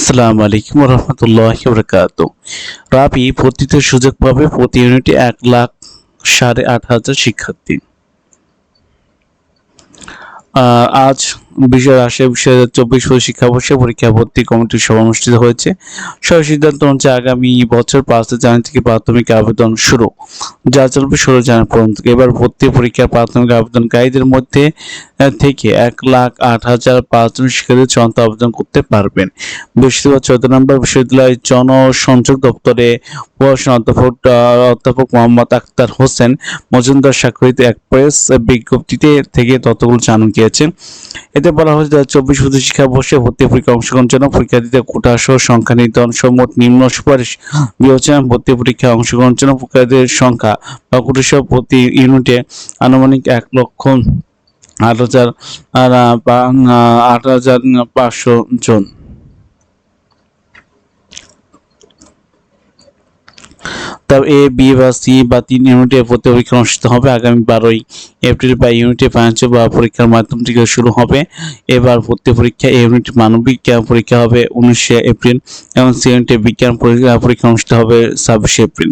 আসসালামু আলাইকুম রহমতুল্লাহি বারাকাতুহু। রাবি ভর্তিতে সুযোগ পাবে প্রতি ইউনিটে 1,08,500 শিক্ষার্থী। আজ 2020-2024 শিক্ষাবর্ষে পরীক্ষা ভর্তি কমিটির সভা অনুষ্ঠিত হয়েছে। সভা সিদ্ধান্ত অনুযায়ী আগামী বছর 5 জানুয়ারি থেকে প্রাথমিক আবেদন শুরু, যা চলবে 16 জানুয়ারি পর্যন্ত। এবার ভর্তি পরীক্ষার প্রাথমিক আবেদনকারীদের মধ্যে থেকে 1,08,500 জন শিক্ষার্থী চূড়ান্ত আবেদন করতে পারবেন। বৃহস্পতিবার 14 নম্বর বিশ্ববিদ্যালয় জনসংযোগ দপ্তরে প্রভাষণ অধ্যাপক মোহাম্মদ আখতার হোসেন মজুমদার স্বাক্ষরিত এক প্রেস বিজ্ঞপ্তিতে থেকে তথ্যগুলো জানানো গিয়েছে। এতে বলা হয়েছে 2024-25 শিক্ষাবর্ষে ভর্তি পরীক্ষায় অংশগ্রহণের জন্য পরীক্ষার্থীদের কোটা সহ সংখ্যা নির্ধারণ সহ মোট নিম্ন সুপারিশ বিবেচনায় ভর্তি পরীক্ষায় অংশগ্রহণের জন্য পরীক্ষার্থীদের সংখ্যা বা কোটা সহ প্রতি ইউনিটে আনুমানিক 1,08,500 জন। তবে এ, বি বা সি বা 3 ইউনিটে ভর্তি পরীক্ষা অনুষ্ঠিত হবে। আগামী 12 এপ্রিল বা ইউনিটে বাণিজ্য বা পরীক্ষার মাধ্যম থেকে শুরু হবে। এবার ভর্তি পরীক্ষা এ ইউনিটে মানবিক পরীক্ষা হবে 19 এপ্রিল এবং সি ইউনিটে বিজ্ঞান পরীক্ষা অনুষ্ঠিত হবে 26 এপ্রিল।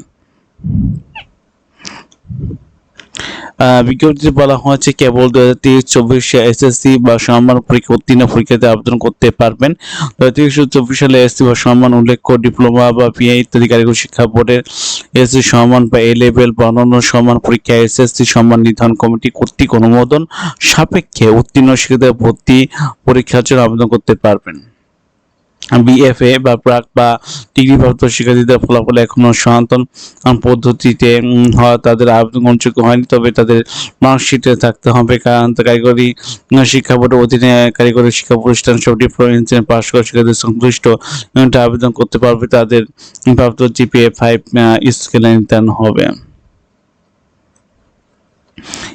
বিজ্ঞপ্তিতে বলা হয়েছে কেবল 2023-24 এসএসসি বা সমমান পরীক্ষা উত্তীর্ণ পরীক্ষাতে আবেদন করতে পারবেন। 2023-24 সালে এসএসসি বা সমমান উল্লেখ্য ডিপ্লোমা বা পিএ ইত্যাদি কারিগরি শিক্ষা বোর্ডের এসএসসি সমমান বা এ লেভেল বা অন্যান্য সমমান পরীক্ষা এসএসসি সমমান নির্ধারণ কমিটি কর্তৃক অনুমোদন সাপেক্ষে উত্তীর্ণ শিক্ষার্থীরা ভর্তি পরীক্ষার জন্য আবেদন করতে পারবেন। বিএফএ বা প্রাক বা ডিগ্রিপ্রাপ্ত শিক্ষার্থীদের ফলাফল এখনো সনাতন পদ্ধতিতে হওয়া তাদের আবেদন গ্রহণযোগ্য হয়নি, তবে তাদের মার্কশিটে থাকতে হবে কারিগরি শিক্ষা বোর্ডের অধীনে কারিগরি শিক্ষা প্রতিষ্ঠান সব ডিপ্লোমা ইঞ্জিনিয়ারিং পাস করা শিক্ষার্থীদের সংশ্লিষ্ট ইউনিটে আবেদন করতে পারবে। তাদের প্রাপ্ত জিপিএ 5 স্কেলে নির্ধারণ হবে।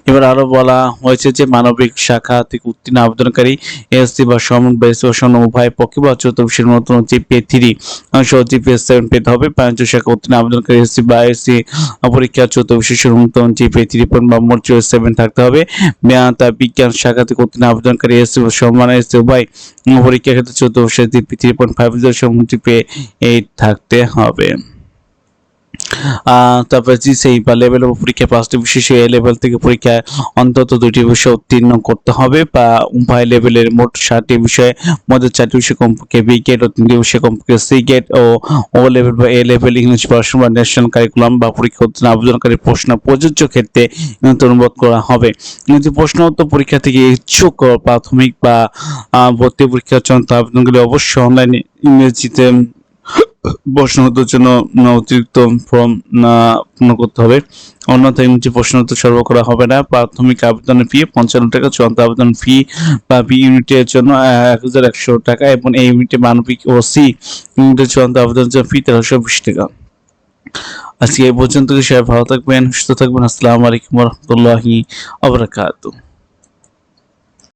এবার আরো বলা হয়েছে যে মানবিক শাখা থেকে উত্তীর্ণ আবেদনকারী এসসি বা সমমান বা এসসি বা সমমান উভয় পক্ষে বা চতুর্থ নতুন জিপিএ 3 সহ জিপিএ 7 পেতে হবে। বাণিজ্য শাখা উত্তীর্ণ আবেদনকারী এসসি বা এসসি পরীক্ষা চতুর্থ নতুন জিপিএ 3 বা মোট 7 থাকতে হবে। তার বিজ্ঞান শাখা থেকে উত্তীর্ণ আবেদনকারী এসসি বা সমমান এসসি উভয় পরীক্ষা ক্ষেত্রে চতুর্থ জিপিএ 3.5 সহ জিপিএ 8 থাকতে হবে। তারপরে সেই বা লেভেল পরীক্ষা 5টি বিশেষ এ লেভেল থেকে পরীক্ষায় অন্তত 2টি বিষয় উত্তীর্ণ করতে হবে বা উভয় লেভেলের মোট 7টি বিষয়ের মধ্যে 4টি বিষয় কমপক্ষে বি গ্রেড ও 3টি বিষয় কমপক্ষে সি গ্রেড ও লেভেল বা এ লেভেল ইংলিশ ভার্সন বা ন্যাশনাল কারিকুলাম বা পরীক্ষা উত্তীর্ণ আবেদনকারী প্রশ্ন প্রযোজ্য ক্ষেত্রে অনুবাদ করা হবে। কিন্তু প্রশ্ন উত্তর পরীক্ষা থেকে ইচ্ছুক প্রাথমিক বা ভর্তি পরীক্ষার জন্য আবেদনগুলি অবশ্যই অনলাইনে ইংরেজিতে প্রশ্নোত্তরের জন্য অতিরিক্ত ফর্ম পূর্ণ করতে হবে, অন্যথায় ইংরেজি প্রশ্নোত্তর সরবরাহ করা হবে না। প্রাথমিক আবেদনের ফি 55 টাকা, চূড়ান্ত আবেদন ফি বা বি ইউনিটের জন্য 1,100 টাকা এবং এই ইউনিটে মানবিক ও সি ইউনিটের চূড়ান্ত আবেদনের জন্য ফি 1,320 টাকা। আজকে এই পর্যন্ত। সবাই ভালো থাকবেন, সুস্থ থাকবেন। আসসালামু আলাইকুম রহমতুল্লাহি ওয়া বারাকাতুহু।